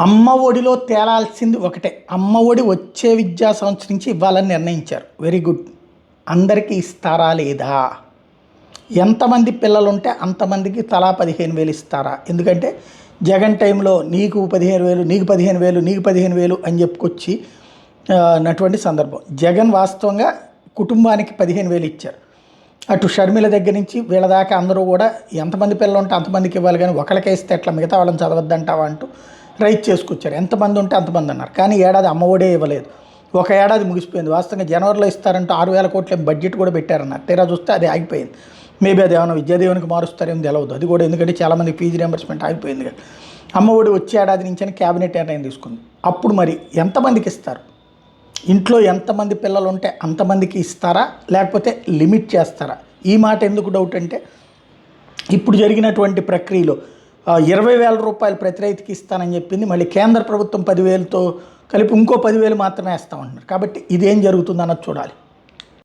అమ్మ ఒడిలో తేలాల్సింది ఒకటే. అమ్మ ఒడి వచ్చే విద్యా సంవత్సరం నుంచి ఇవ్వాలని నిర్ణయించారు. Very good. అందరికీ ఇస్తారా లేదా? ఎంతమంది పిల్లలుంటే అంతమందికి తలా 15,000 ఇస్తారా? ఎందుకంటే జగన్ టైంలో నీకు 15,000, నీకు 15,000, నీకు 15,000 అని చెప్పుకొచ్చి నటువంటి సందర్భం. జగన్ వాస్తవంగా కుటుంబానికి 15,000 ఇచ్చారు. అటు షర్మిల దగ్గర నుంచి వీళ్ళ దాకా అందరూ కూడా ఎంతమంది పిల్లలు ఉంటే అంతమందికి ఇవ్వాలి, కానీ ఒకరికే ఇస్తే ఎట్లా మిగతా వాళ్ళని చదవద్దంటావా అంటూ రైట్ చేసుకొచ్చారు. ఎంతమంది ఉంటే అంతమంది అన్నారు. కానీ ఏడాది అమ్మఒడే ఇవ్వలేదు. ఒక ఏడాది ముగిసిపోయింది. వాస్తవంగా జనవరిలో ఇస్తారంటూ 6,000 కోట్ల బడ్జెట్ కూడా పెట్టారన్నారు. తీరా చూస్తే అది ఆగిపోయింది. మేబీ అది ఏమైనా విద్యాదీవెనకి మారుస్తారేమో తెలియదు. అది కూడా ఎందుకంటే చాలామంది ఫీజు రియంబర్స్మెంట్ ఆగిపోయింది కదా. అమ్మఒడి వచ్చే ఏడాది నుంచి అని క్యాబినెట్ నిర్ణయం తీసుకుంది. అప్పుడు మరి ఎంతమందికి ఇస్తారు? ఇంట్లో ఎంతమంది పిల్లలు ఉంటే అంతమందికి ఇస్తారా, లేకపోతే లిమిట్ చేస్తారా? ఈ మాట ఎందుకు డౌట్ అంటే, ఇప్పుడు జరిగినటువంటి ప్రక్రియలో 20,000 రూపాయలు ప్రతి రైతుకి ఇస్తానని చెప్పింది. మళ్ళీ కేంద్ర ప్రభుత్వం 10,000తో కలిపి ఇంకో 10,000 మాత్రమే వేస్తామంటున్నారు. కాబట్టి ఇదేం జరుగుతుందన్నది చూడాలి.